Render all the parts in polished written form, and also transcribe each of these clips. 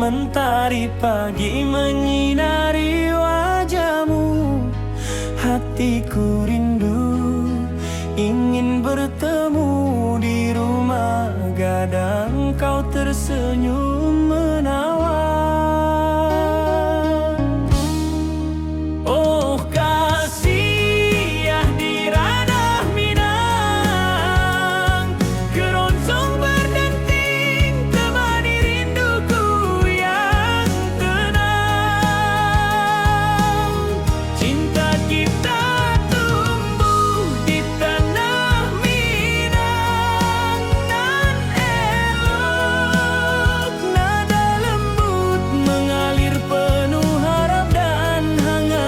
Mentari pagi menyinari wajahmu. Hatiku rindu ingin bertemu di rumah gadang. Kau tersenyum menawan. Oh kasih ya di ranah Minang, keroncong berdenting temani rinduku yang tenang. Cinta kita tumbuh di tanah Minang, nan elok nada lembut mengalir penuh harap dan hangat.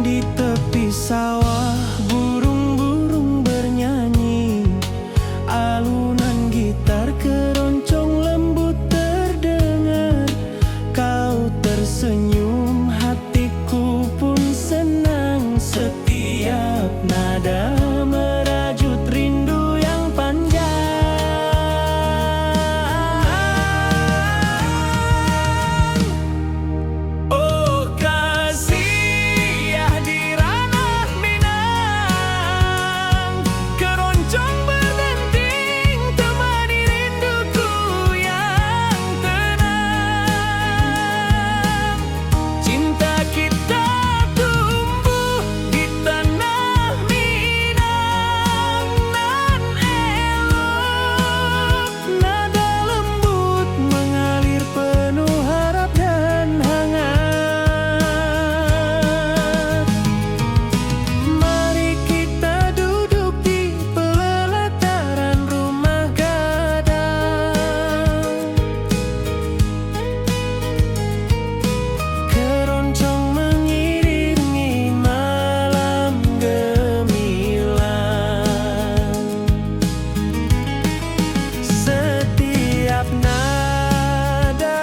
Di tepi sawah burung-burung bernyanyi, alunan gitar keroncong lembut terdengar. Kau tersenyum, hatiku pun senang. Setiap nada merajut rindu yang panjang. Oh kasih ya di ranah Minang, keroncong berdenting temani rinduku yang tenang. Cinta kita tumbuh di tanah Minang, nan elok nada lembut mengalir penuh harap dan hangat. Mari kita duduk di pelataran rumah gadang. Keroncong mengiringi malam gemilang. Setiap nada,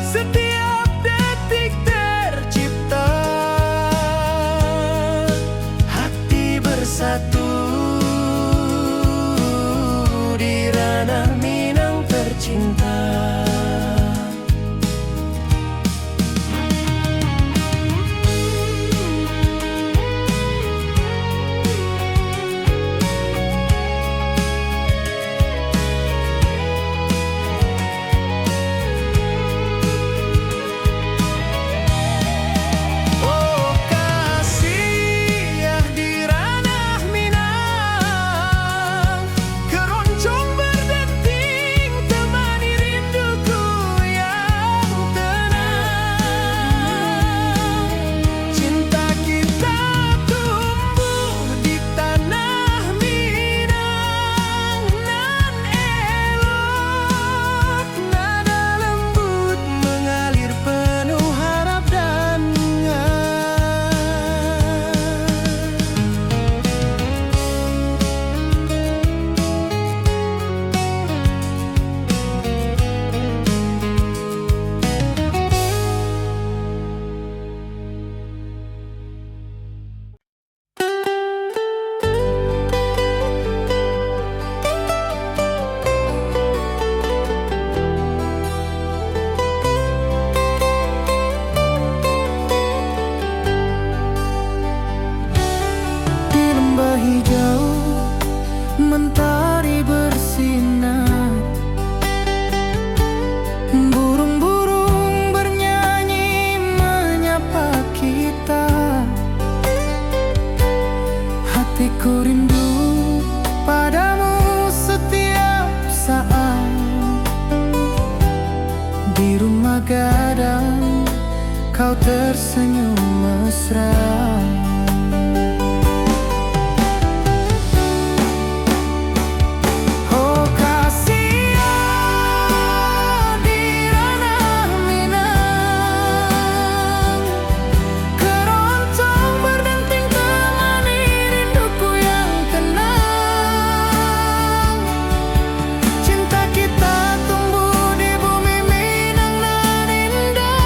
setiap detik tercipta. Hati bersatu di ranah Minang tercinta. Oh kasih ya di ranah Minang, keroncong berdenting temani rinduku yang tenang. Cinta kita tumbuh di tanah Minang, nan elok nada lembut mengalir penuh harap dan di lembah hijau mentari bersinar. Burung-burung bernyanyi menyapa kita. Hatiku rindu padamu setiap saat. Di rumah gadang kau tersenyum mesra. Oh kasih ya di ranah Minang, keroncong berdenting temani rinduku yang tenang. Cinta kita tumbuh di bumi Minang nan indah.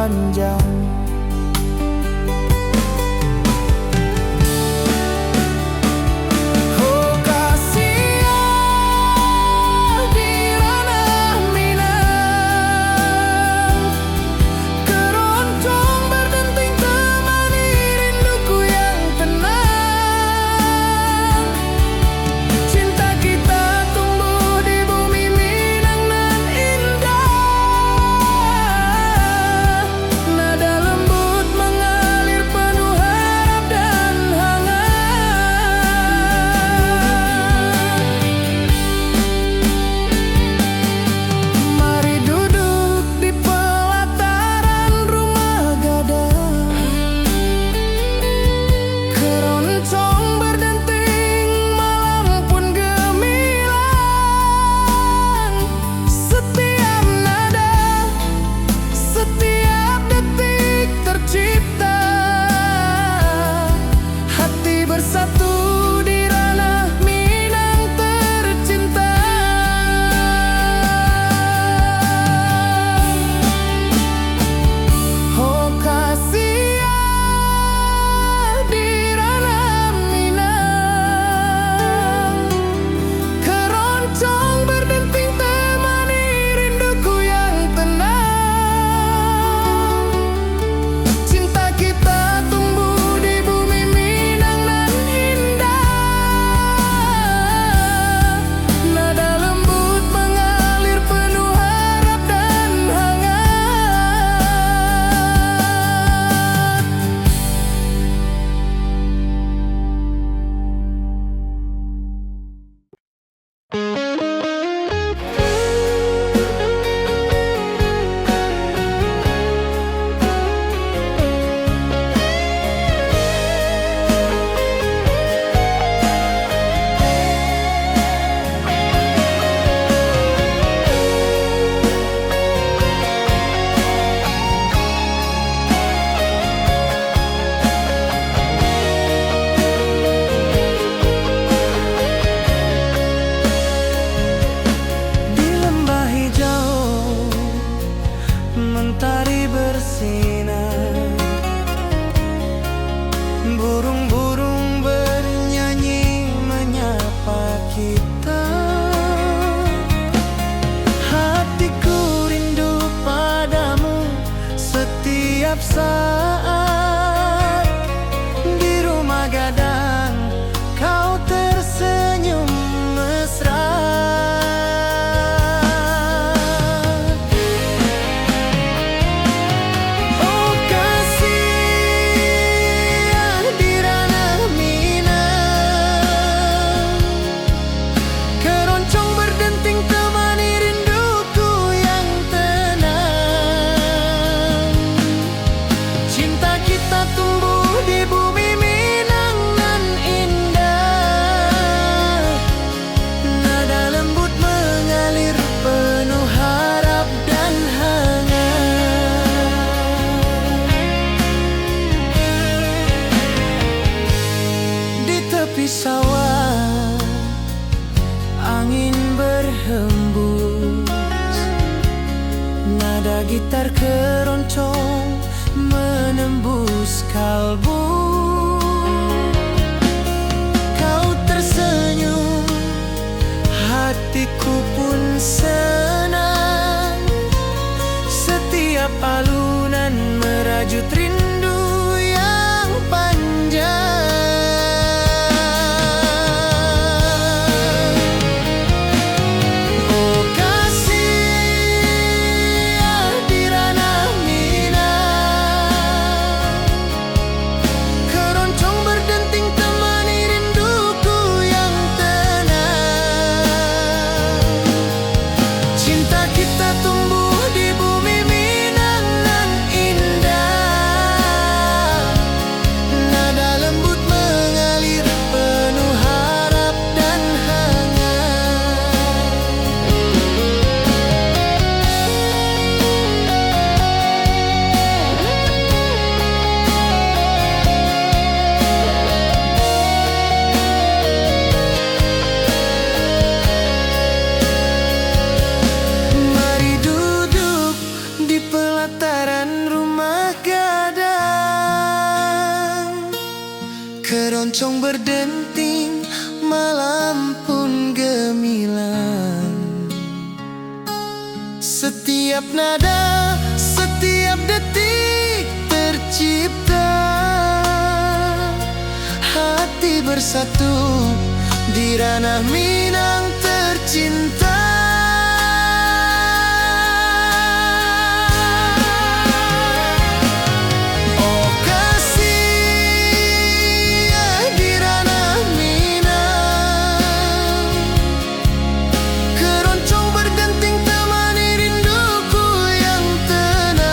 panjang. Oh Kasia di ranah Minang, keroncong berdenting temani rinduku yang tenang. Cinta kita tumbuh di bumi Minang nan indah. Nada lembut mengalir penuh harap dan hangat. Mari duduk di pelataran rumah gadang, keroncong berdenting malam pun gemilang. Setiap nada, setiap detik tercipta, hati bersatu di ranah Minang tercinta. Oh Kasia di ranah Minang, keroncong berdenting temani rinduku yang tenang. Cinta kita tumbuh di bumi Minang nan indah. Nada lembut mengalir penuh harap dan hangat. Di lembah hijau mentari bersinar, burung-burung bernyanyi menyapa kita. Hatiku rindu padamu setiap saat. Di rumah gadang kau tersenyum mesra. Oh Kasia di ranah Minang, keroncong berdenting temani rinduku yang tenang. Cinta kita tumbuh di bumi Minang nan indah. Nada lembut mengalir penuh harap dan hangat. Di tepi sawah angin berhembus, nada gitar keroncong menembus kalbu. Kau tersenyum, hatiku pun senang. Setiap alunan merajut rindu yang panjang. Oh Kasia di ranah Minang, berdenting, malam pun gemilang. Setiap nada, setiap detik tercipta, hati bersatu di ranah Minang tercinta. Oh kasih di ranah Minang, keroncong berdenting temani rinduku yang tenang.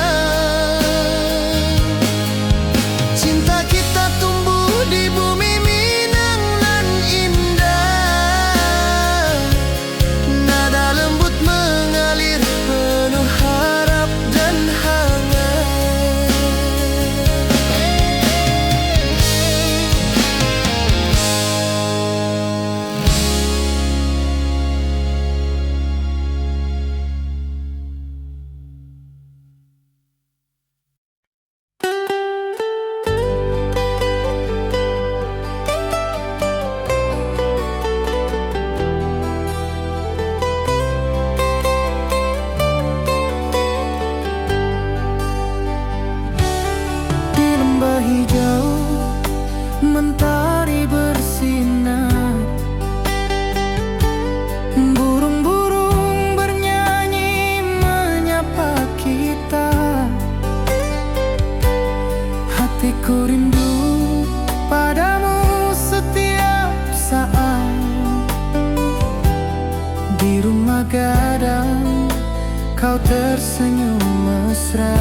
Cinta kita tumbuh di bumi Minang nan indah, nada lembut mengalir penuh harap dan hangat. Di lembah hijau mentari bersinar, burung-burung bernyanyi menyapa kita. Hatiku rindu padamu setiap saat. Di rumah gadang kau tersenyum mesra.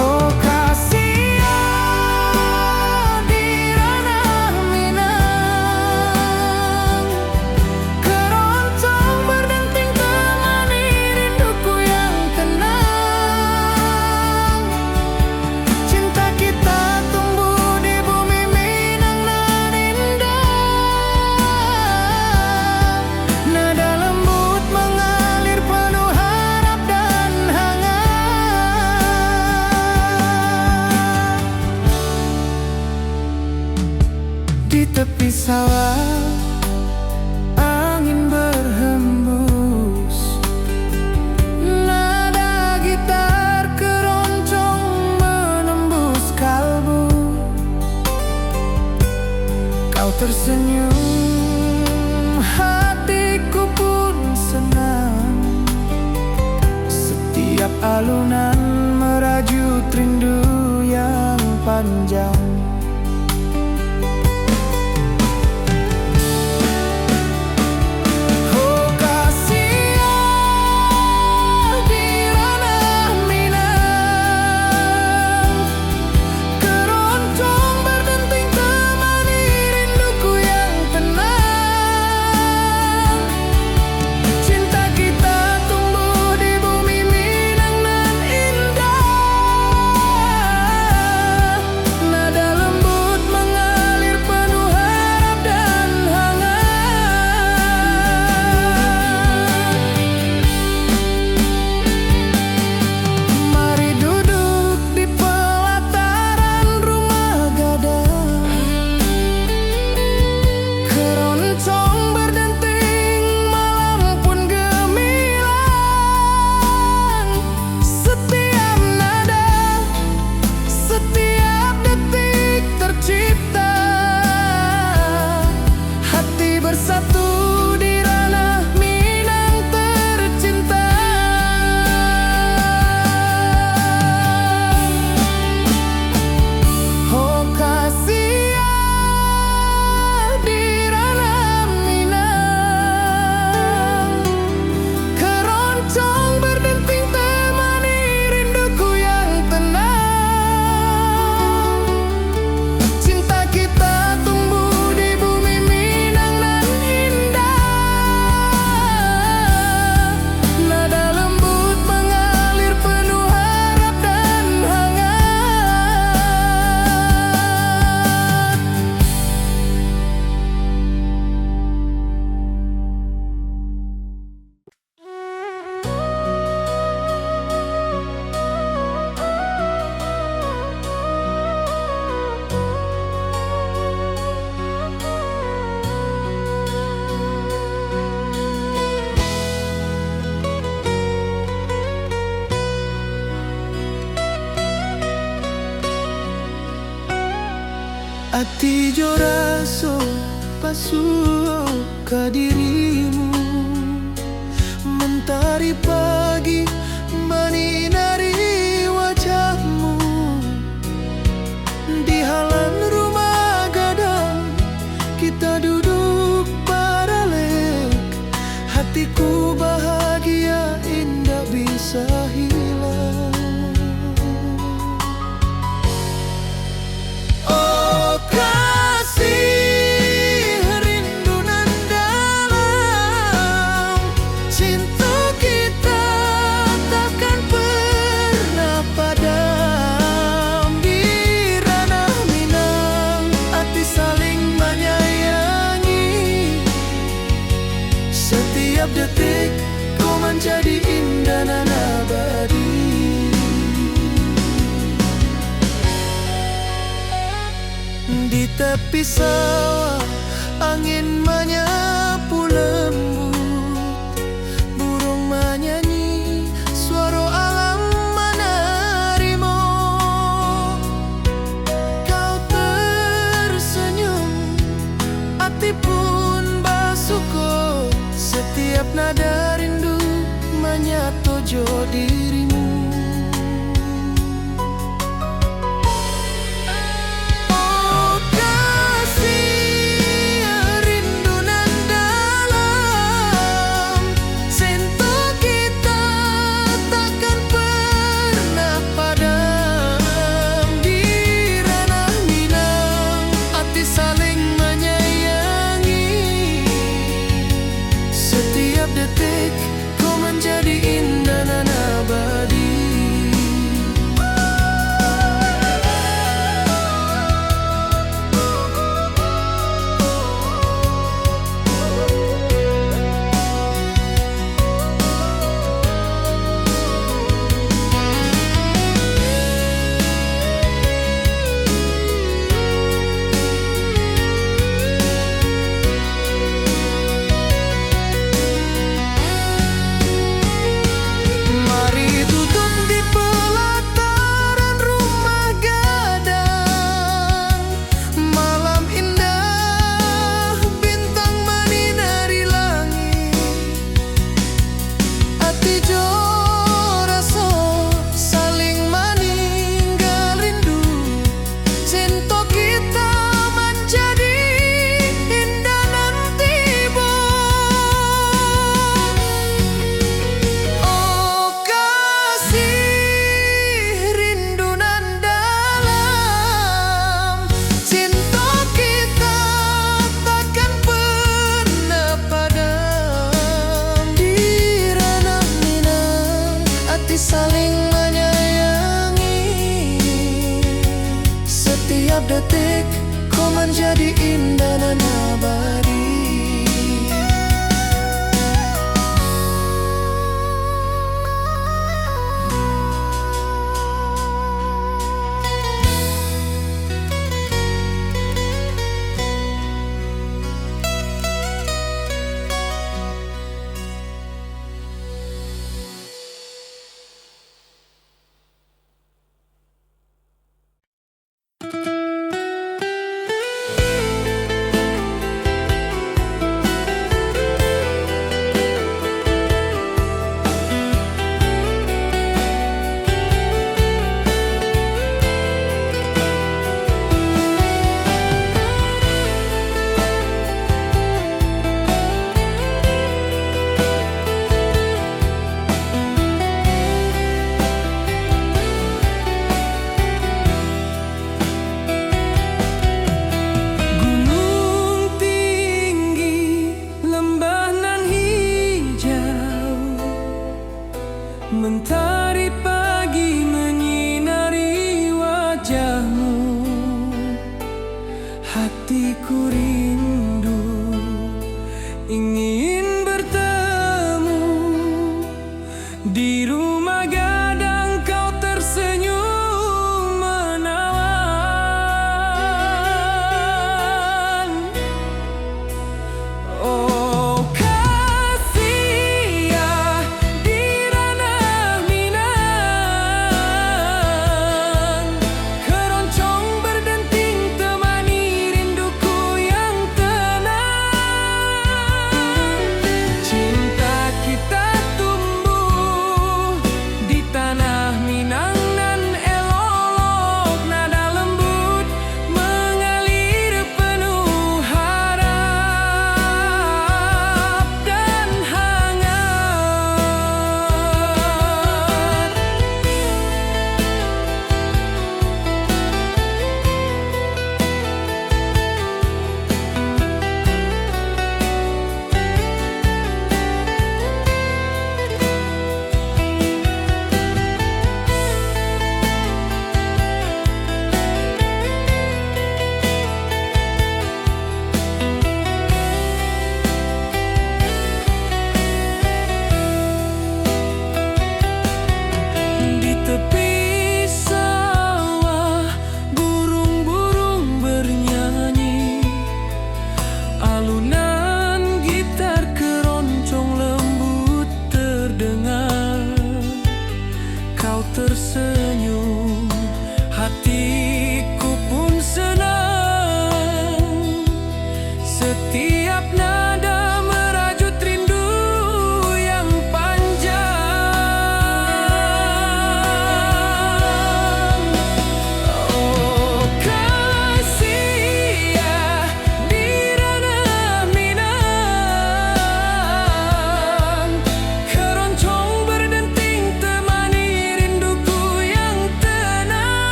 Oh kasih di ranah Minang, keroncong berdenting temani rinduku yang tenang. Cinta kita tumbuh di bumi Minang nan indah, nada lembut mengalir penuh harap dan hangat. Di tepi sawah angin berhembus, nada gitar keroncong menembus kalbu. Kau tersenyum, hatiku pun senang. Setiap alunan merajut rindu yang panjang. Oh kasih di ranah Minang, keroncong berdenting temani rinduku yang tenang. Cinta kita tumbuh di bumi Minang nan indah, Ati jo raso pasuo ka dirimu, mentari pagi menyinari wajahmu. Di halaman rumah gadang kita duduk paralel, hatiku bahagia indah bisa hilang. Oh kasih, rindu nan dalam, cinta kita takkan pernah padam. Di ranah Minang, hati saling menyayangi. Setiap detik kau menjadi indah dan abadi. Di tepi sawah angin menyapu lembut, burung menyanyi, suara alam menerima. Kau tersenyum, hati pun bersyukur. Setiap nada rindu menyatu jo dirimu. Oh kasih, rindu nan dalam, cinta kita takkan pernah padam. Di ranah Minang, hati saling menyayangi. Setiap detik kau menjadi indah dan abadi. Mari duduk di pelataran rumah gadang, malam indah bintang menyinari langit. Hati jo rasa saling meninggal rindu, cinta kita menjadi indah nan tiba. Oh kasih, rindu nan dalam, cinta kita takkan pernah padam. Di ranah Minang, hati saling menyayangi. Setiap detik kau menjadi indah dan abadi. Gunung tinggi, lembah nan hijau, mentari pagi menyinari wajahmu. Hatiku rindu ingin bertemu. Di rumah gadang kau tersenyum menawan. Oh kasih, di ranah Minang, keroncong berdenting temani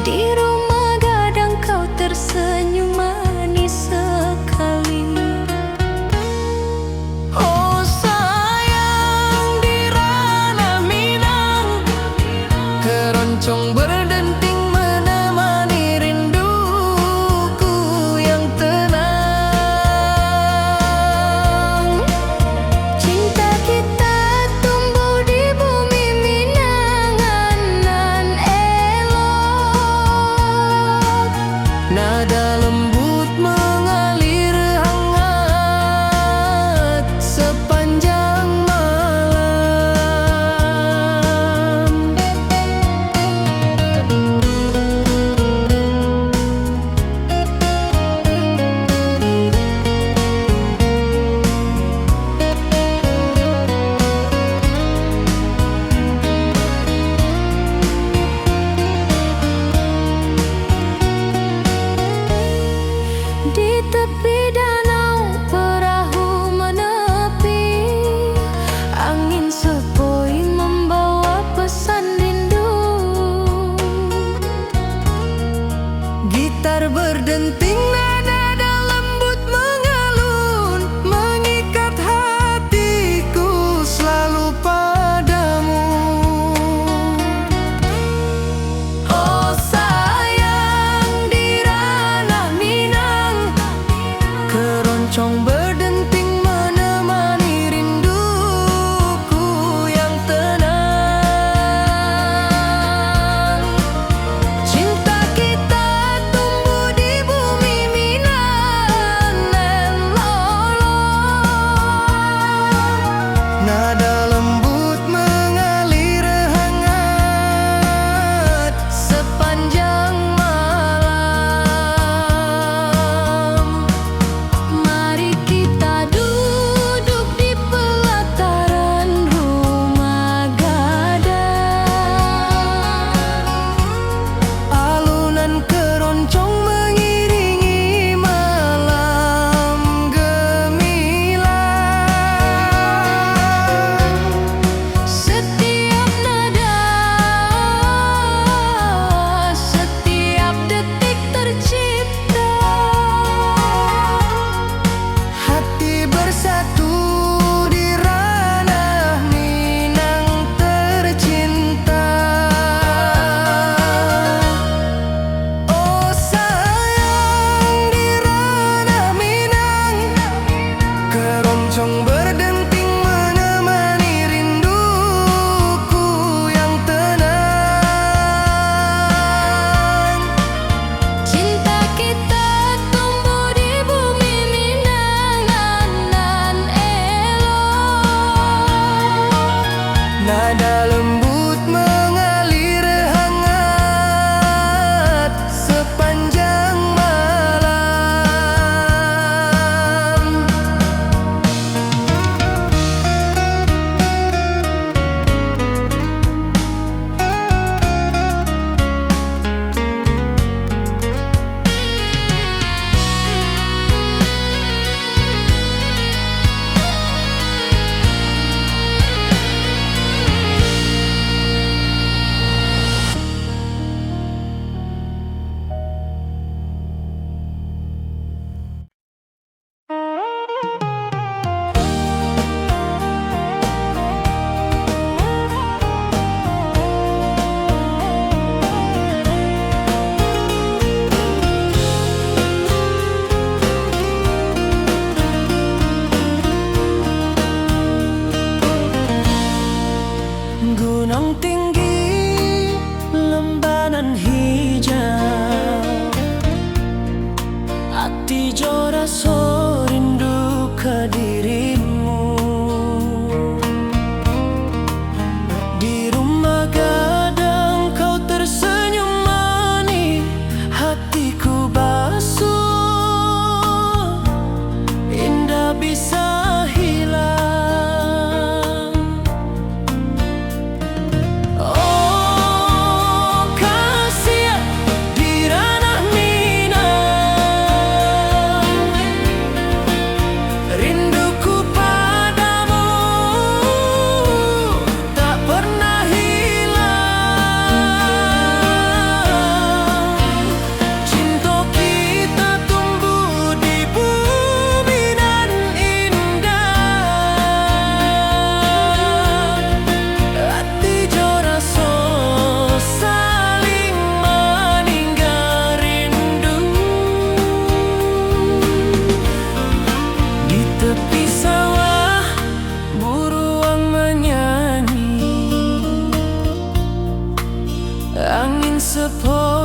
Di rumah gadang kau tersenyum manis sekali. Oh sayang, di ranah Minang keroncong berdenting menemani rinduku yang tenang. Cinta kita tumbuh di bumi Minangan nan elok. Nada lembut mengalir hangat sepanjang malam. Di tepi danau perahu menepi, angin sepoi membawa pesan rindu. Gitar berdenting, nada lembut mengalun, mengikat hatiku selalu padamu. Oh sayang, di ranah Minang keroncong berdenting menemani rinduku yang tenang. Cinta kita tumbuh di bumi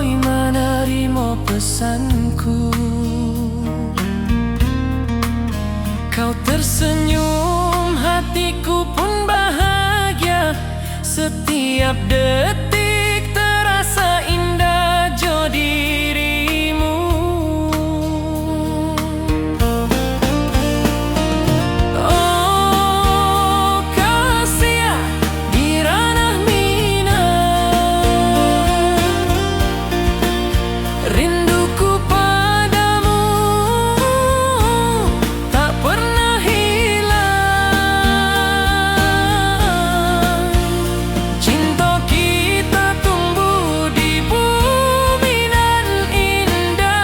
sepoi menerima pesanku. Kau tersenyum, hatiku pun bahagia. Setiap detik terasa indah jo dirimu. Oh kasih di ranah mina, rinduku padamu tak pernah hilang. Cinta kita tumbuh di bumi nan indah.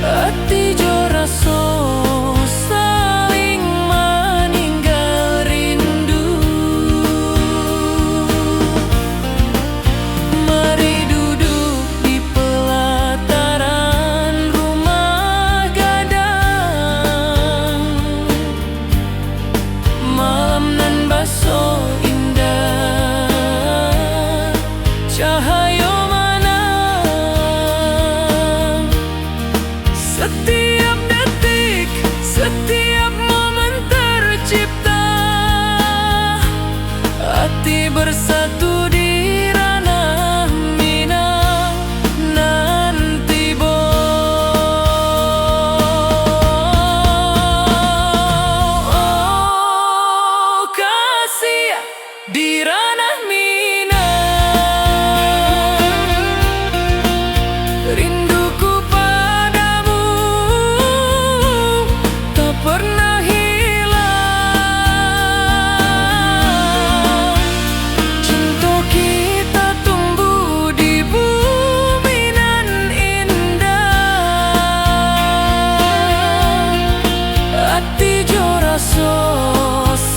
Hati jo rasa saling meninggal rindu. Mari duduk di pelataran rumah gadang. Malam nan baso indah, cahaya mana. Setiap detik, setiap momen tercipta. Hati bersatu di ranah mina nanti bo. Oh kasih di ranah mina, rinduku padamu tak pernah hilang. Cinta kita tumbuh di bumi nan indah. Hati jo rasa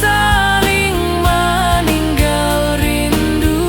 saling meninggal rindu.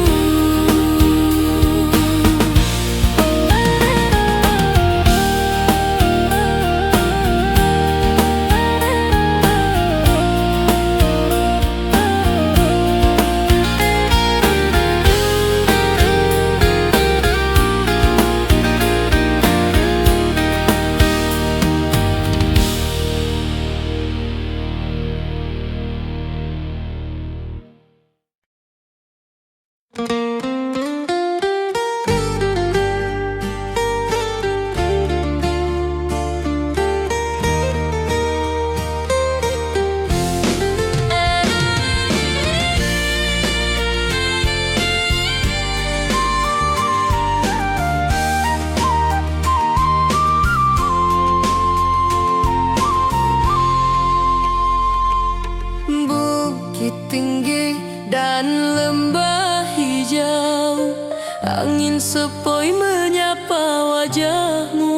Bukit tinggi dan lembah hijau, angin sepoi menyapa wajahmu.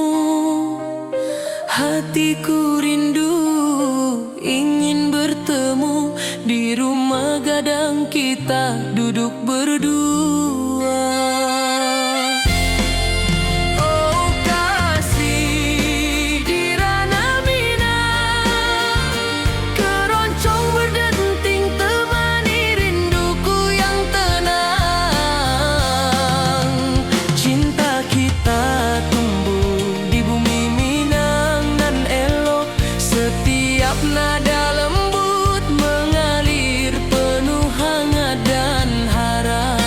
Hatiku rindu ingin bertemu di rumah gadang kita duduk berdua. Oh kasih di ranah mina, keroncong berdenting temani rinduku yang tenang. Cinta kita tumbuh di bumi Minang nan elok. Setiap nada lembut mengalir penuh hangat dan harap.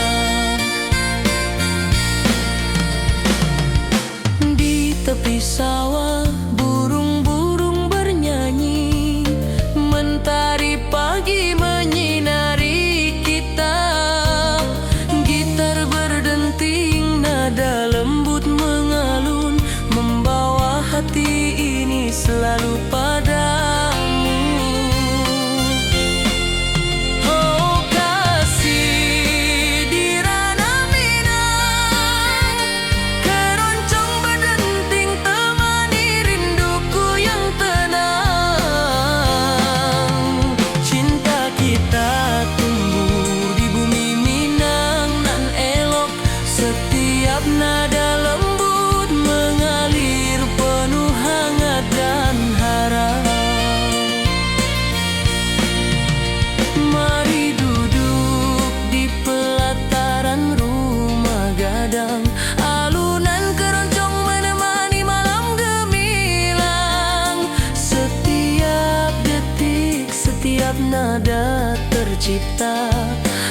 tercipta,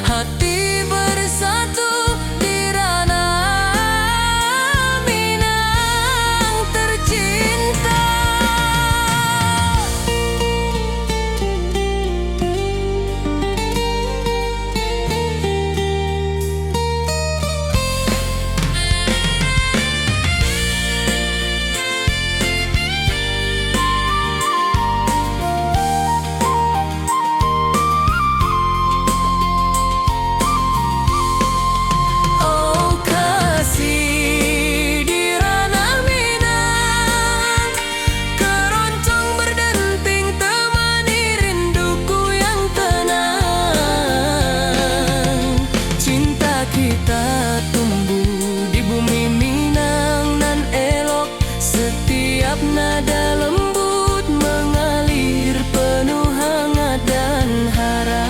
hati bersatu di ranah Minang tercinta. Nada lembut mengalir penuh hangat dan harap.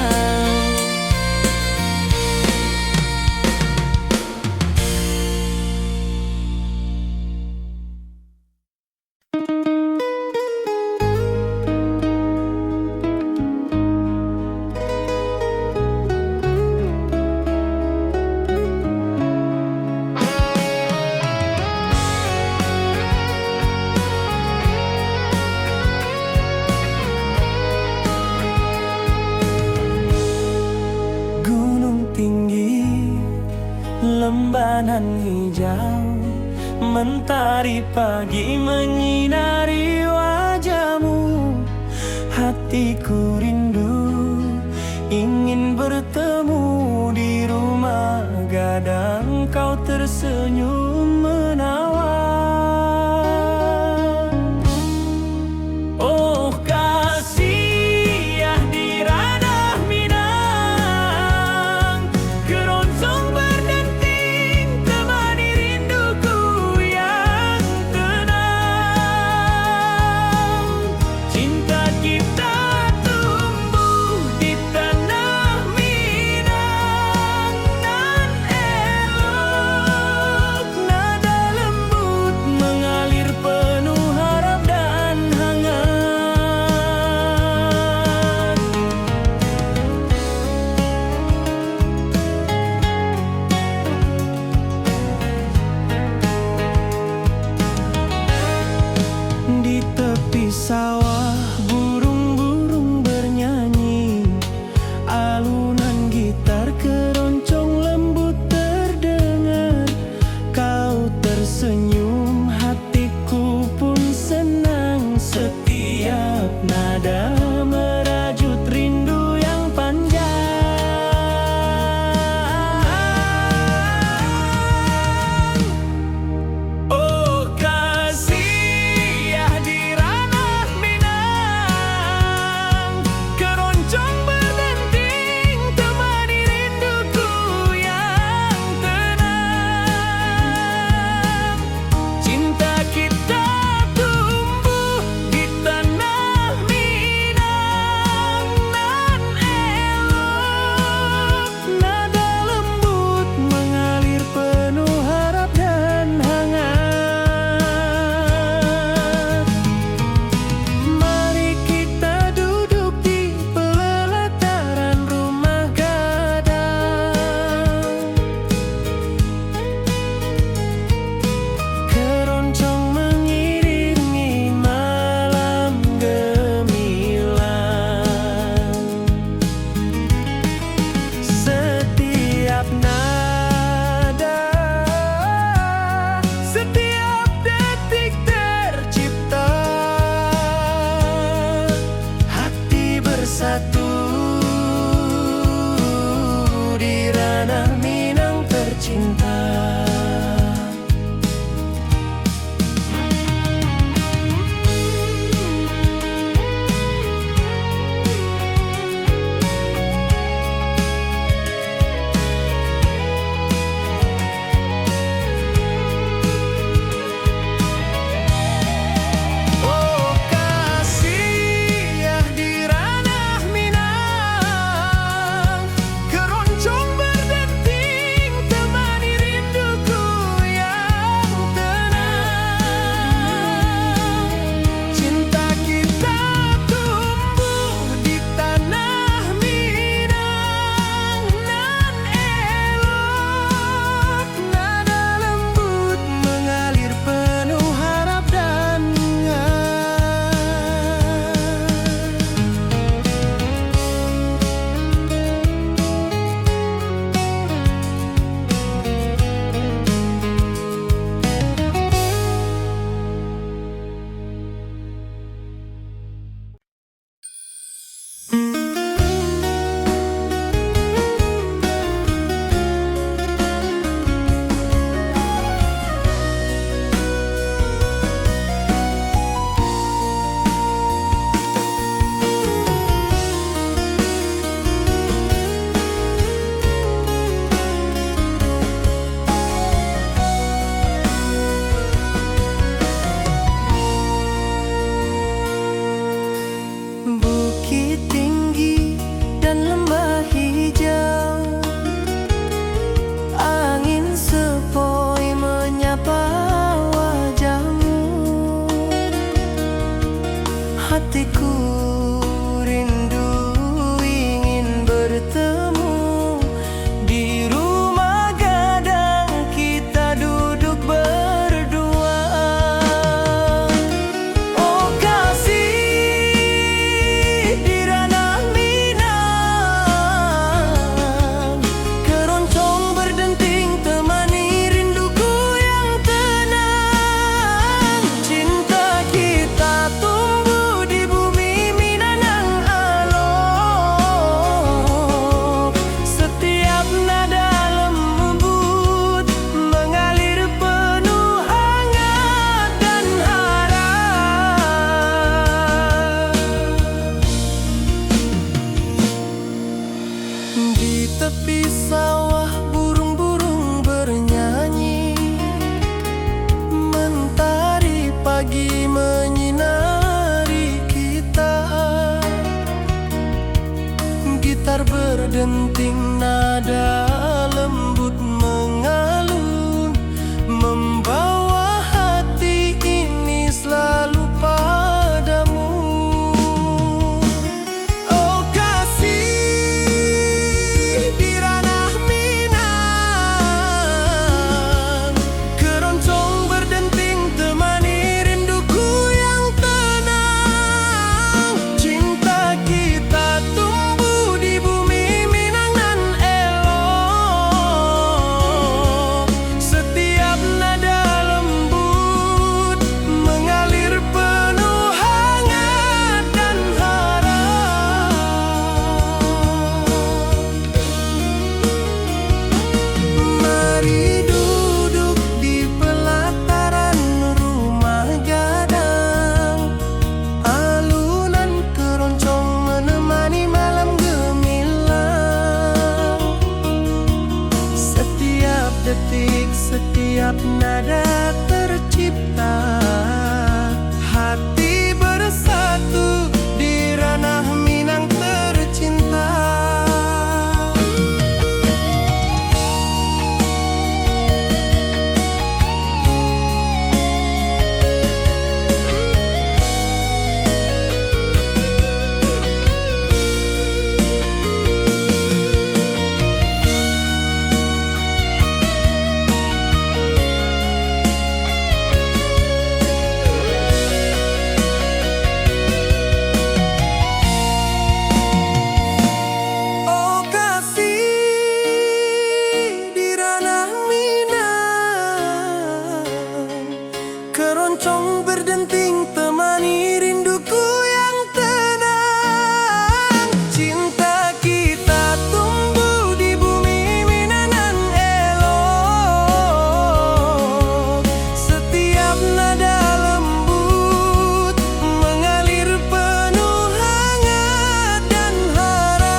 Lembanan hijau, mentari pagi menyinari wajahmu. Hatiku rindu ingin bertemu di rumah gadang, kau tersenyum menawan. Oh kasih ya di ranah Minang, keroncong berdenting temani rinduku yang tenang. Cinta kita tumbuh di tanah Minang nan elok, nada lembut mengalir penuh harap dan hangat. Di tepi sawah burung-burung bernyanyi, alunan gitar keroncong lembut terdengar. Kau tersenyum, hatiku pun senang. Setiap nada merajut rindu yang panjang. Oh kasih ya di ranah Minang, detik setiap nada tercipta. Hati bersatu di ranah Minang tercinta. Keroncong berdenting temani rinduku yang tenang. Cinta kita tumbuh di bumi Minang elok. Setiap nada lembut mengalir penuh hangat dan harap.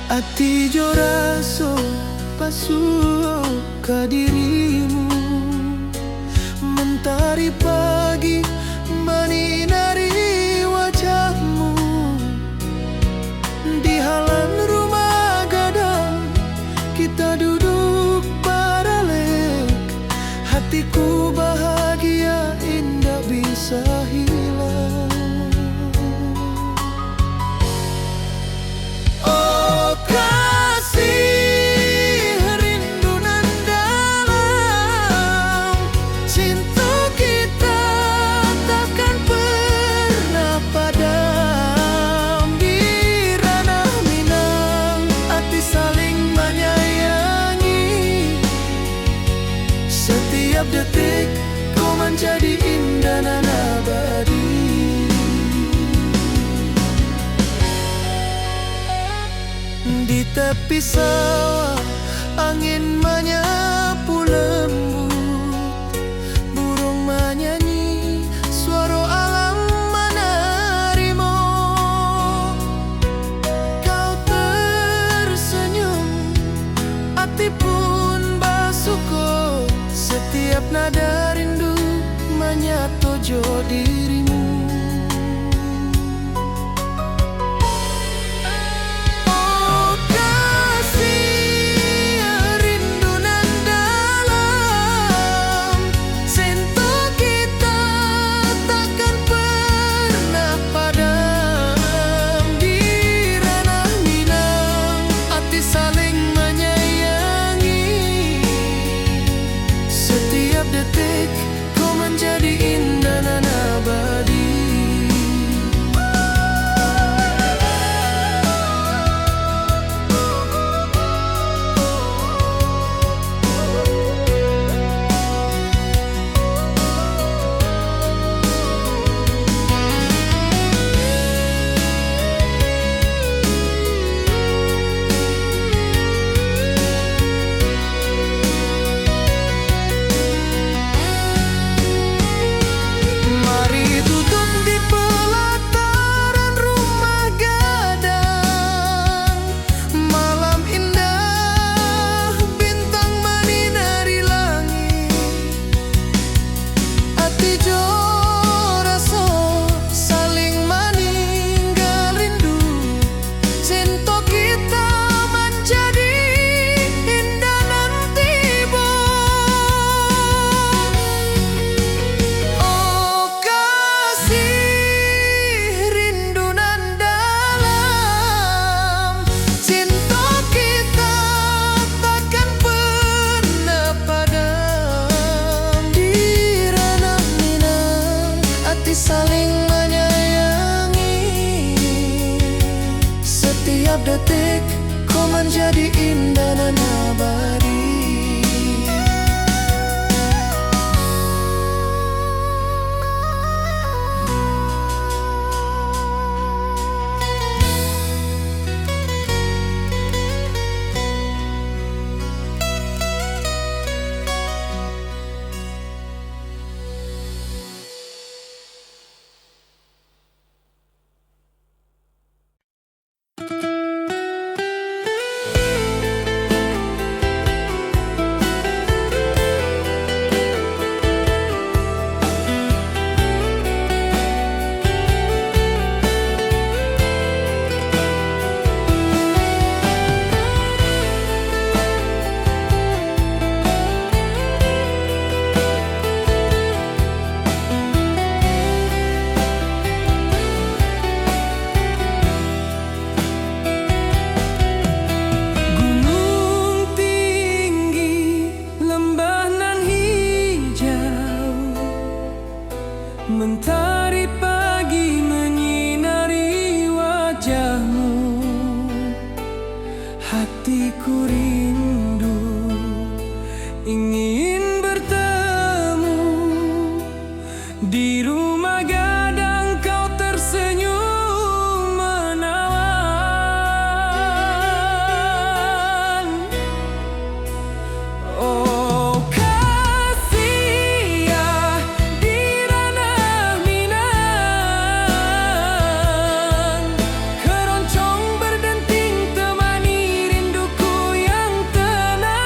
Ati jo raso pasuh ke dirimu, mentari pagi menyinari wajahmu. Di halaman rumah gadang kita duduk paralel. Hatiku bahagia indah bisa hilang. Setiap detik kau menjadi indah dan abadi. Di tepi sawah angin menyapu lembut, burung menyanyi, suara alam menerima. Kau tersenyum, hati pun bersyukur. Setiap nada rindu menyatu jo dirimu. Oh kasih rindu nan dalam, cinta kita takkan pernah padam. Di ranah Minang hati saling menyayangi. Setiap detik kau menjadi indah dan abadi. Setiap detik kau menjadi indah dan abadi. Mentari pagi menyinari wajahmu, hatiku rindu ingin bertemu. Di rumah gadang kau tersenyum menawan. Oh kasih ya di ranah Minang, keroncong berdenting temani rinduku yang tenang.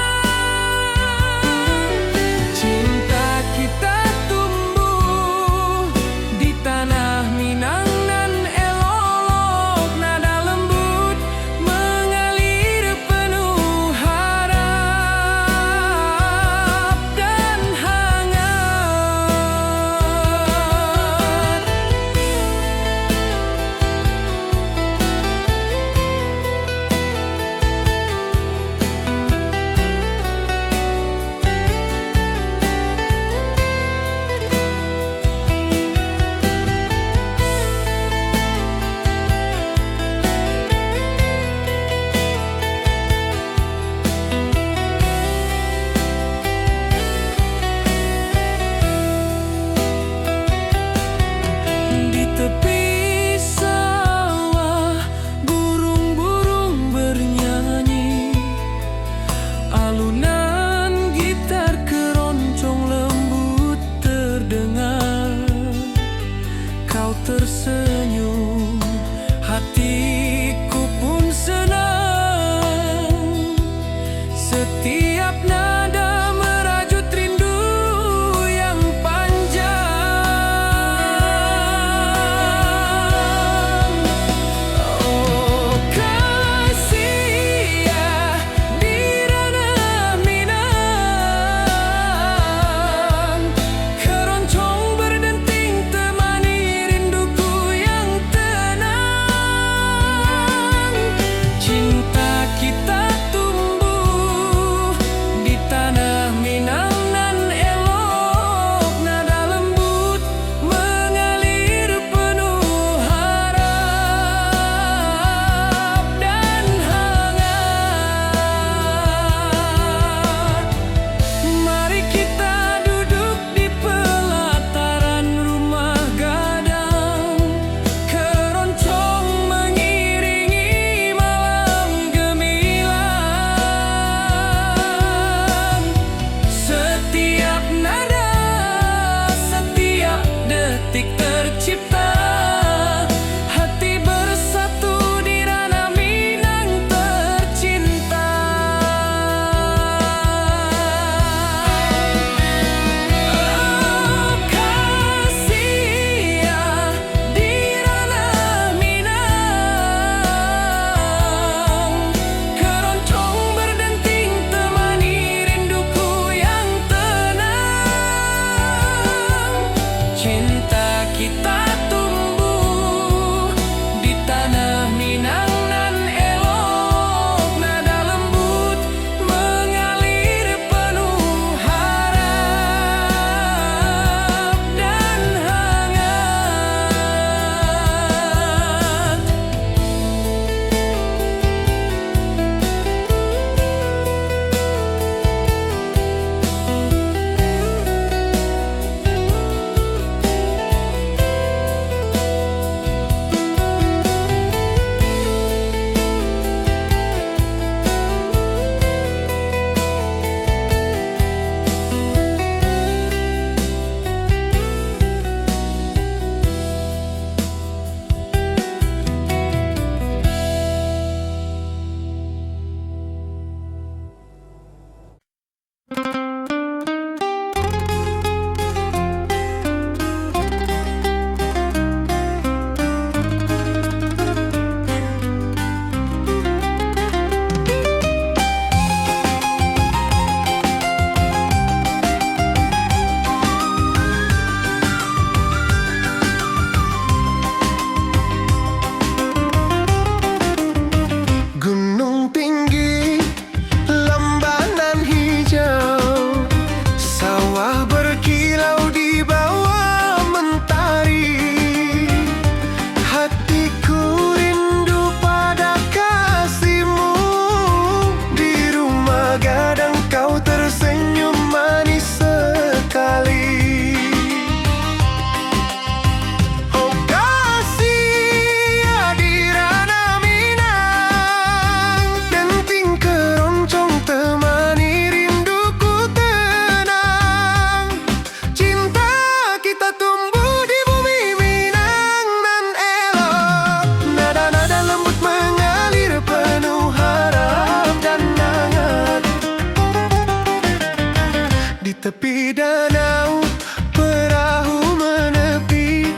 Di tepi danau perahu menepi,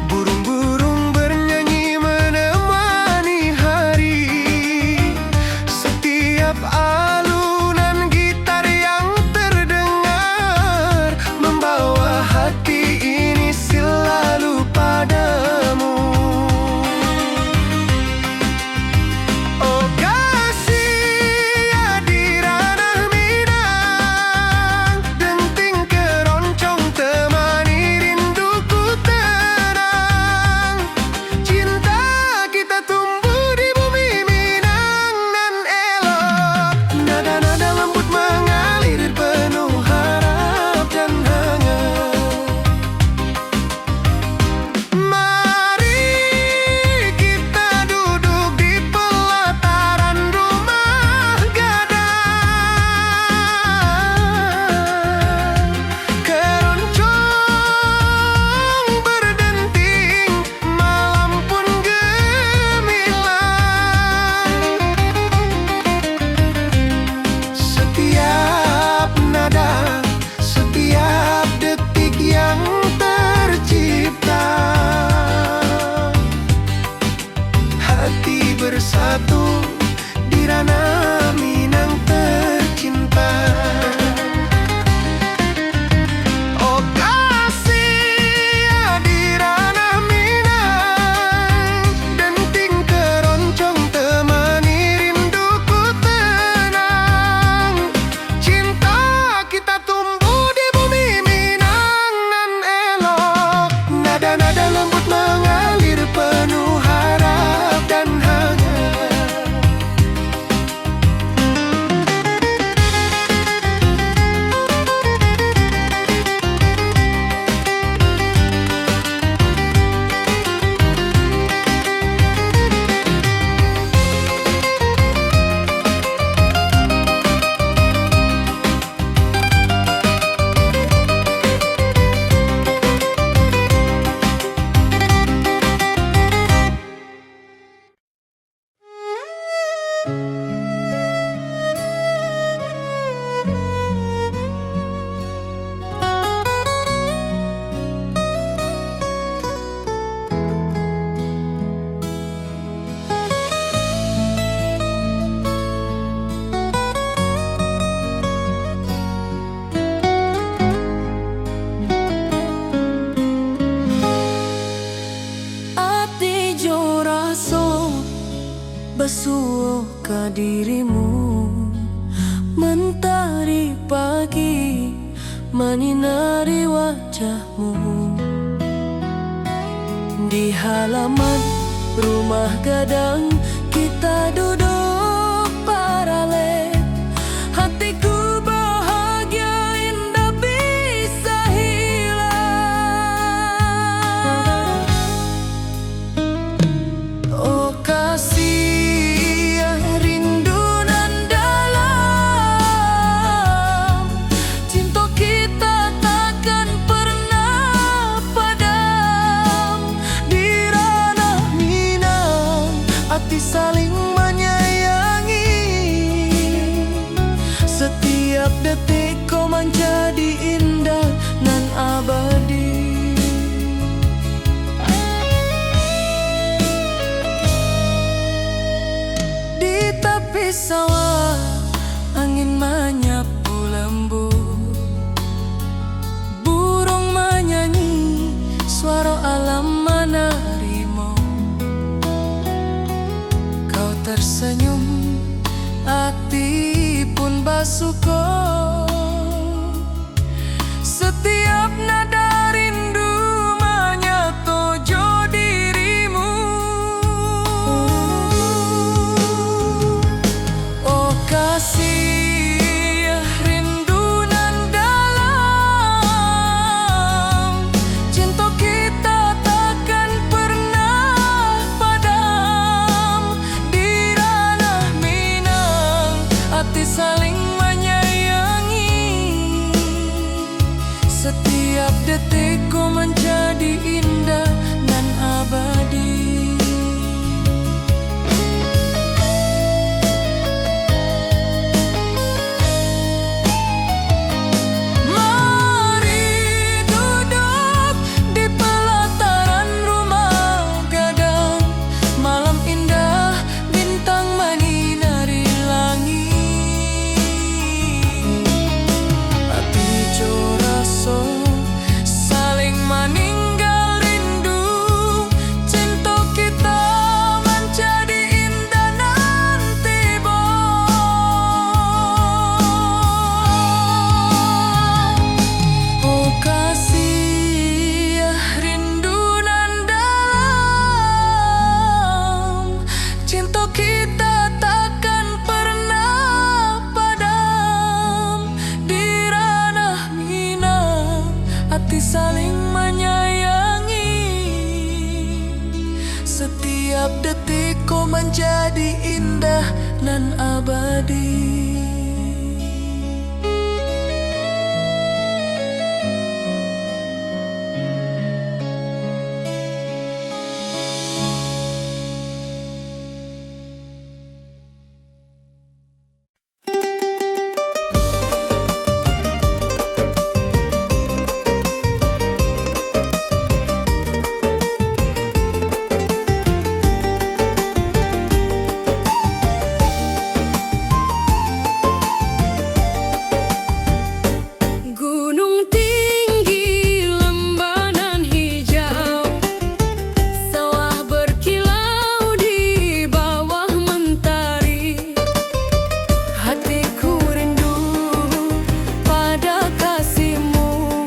burung-burung bernyanyi menemani hari. Setiap alunan gitar yang terdengar membawa hati ini selalu padamu. Oh kasih ya di ranah Minang, denting keroncong temani rinduku tenang. Cinta kita tumbuh di bumi Minang nan elok. Nada-nada lembut mengalir penuh harap dan hangat. Mari kita duduk di pelataran rumah gadang. Keroncong berdenting, malam pun gemilang. Setiap nada, setiap detik yang tercipta, hati bersatu di ranah Minang tercinta. Oh kasih ya di ranah Minang, denting keroncong temani rinduku tenang. Cinta kita tumbuh di bumi Minang nan elok. Nada-nada lembut mengalir penuh harap dan hangat. Ati jo raso basuh ke dirimu, mentari pagi menyinari wajahmu. Di halaman rumah gadang kita duduk paralel. Hatiku bahagia indah bisa hilang. Oh kasih yang rindu nan dalam, cinta kita takkan pernah padam. Di ranah Minang hati saling menyayangi, setiap detik kau menjadi indah nan abadi. Di tepi sawah angin menyapu lembut, burung menyanyi suara alam menerimu. Kau tersenyum, hati pun bersyukur. Setiap nada rindu menyatu jo dirimu. abadi. Gunung tinggi, lembah nan hijau, sawah berkilau di bawah mentari. Hatiku rindu pada kasihmu,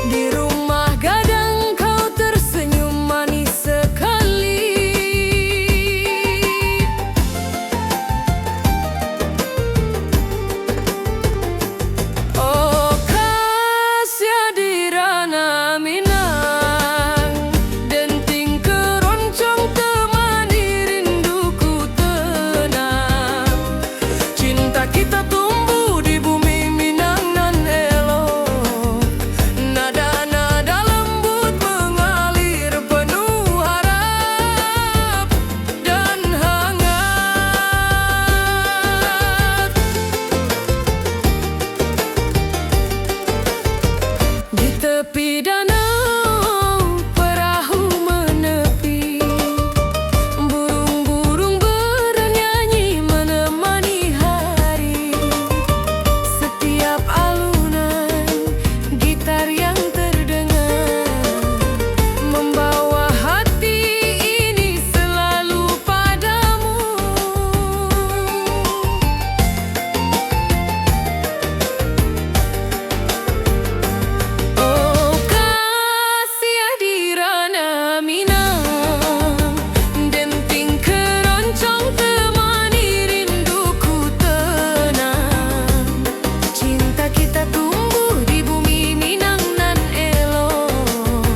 di rumah gadang kau tersenyum manis sekali. Oh kasih di ranah Minang, denting keroncong temani rinduku tenang. Cinta kita tumbuh di bumi Minang nan elok, nada-nada lembut mengalir penuh harap dan hangat. Di tepi danau perahu menepi, burung-burung bernyanyi menemani hari. Setiap alunan gitar yang terdengar membawa hati ini selalu padamu. Oh kasih di ranah Minang, denting keroncong temani rinduku tenang. Cinta kita tumbuh di bumi Minang nan elok,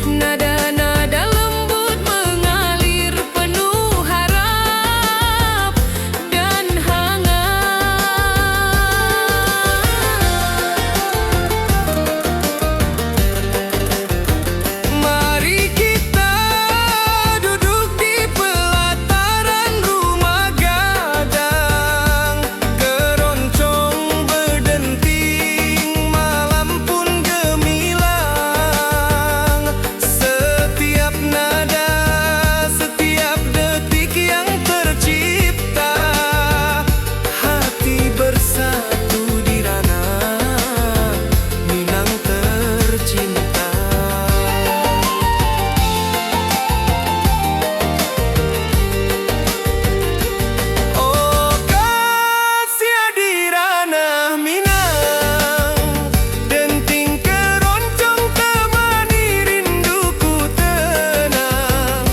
nada-nada lembut mengalir penuh harap dan hangat. Mari kita duduk di pelataran rumah gadang. Keroncong berdenting, malam pun gemilang. Setiap nada, setiap detik yang tercipta, hati bersatu di ranah Minang tercinta. Oh kasih di ranah Minang, denting keroncong temani rinduku tenang.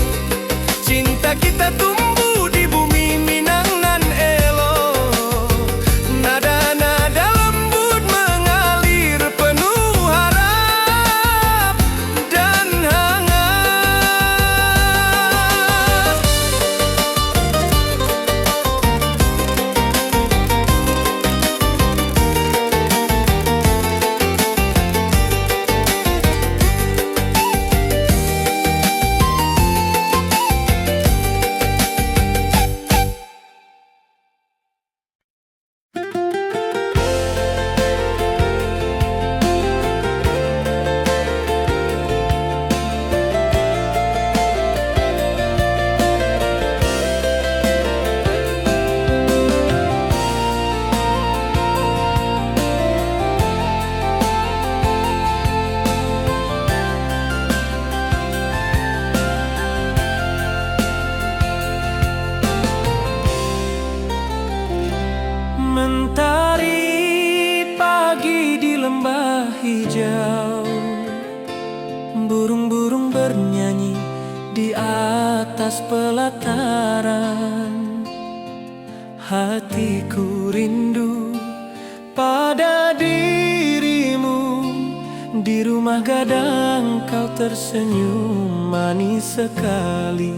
Cinta kita tumbuh di bumi Minang nan elok, nada-nada lembut mengalir penuh harap dan hangat. Mentari pagi di lembah hijau, burung-burung bernyanyi di atas pelataran. Hatiku rindu pada dirimu, di rumah gadang kau tersenyum manis sekali.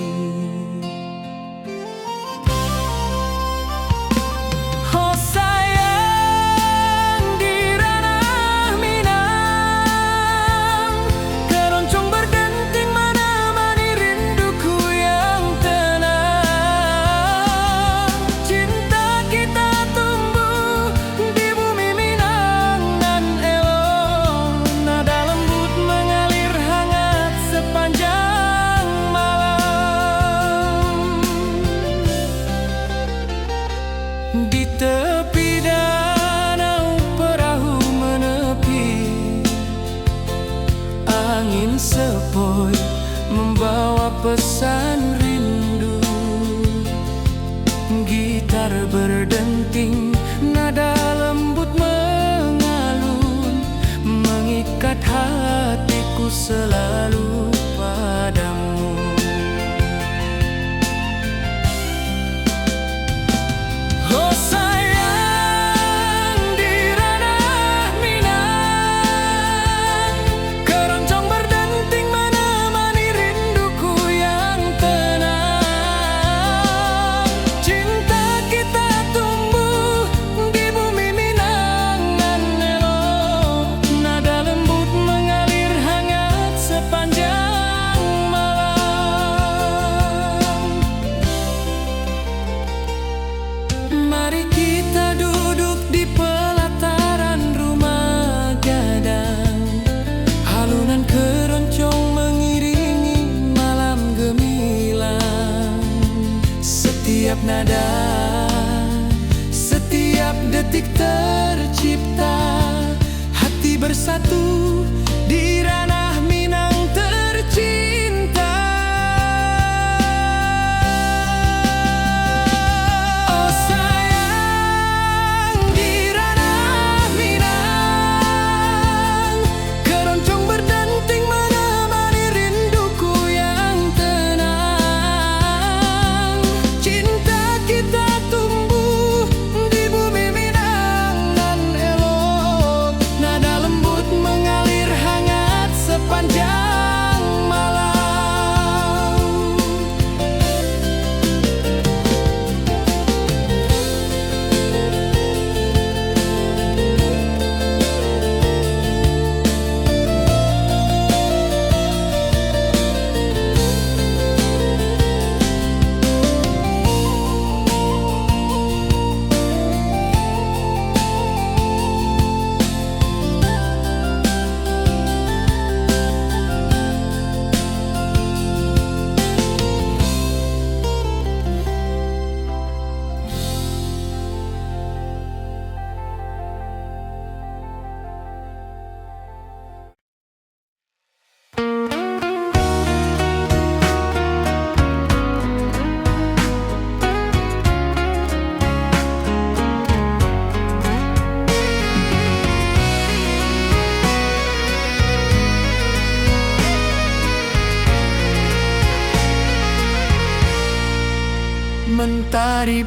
hari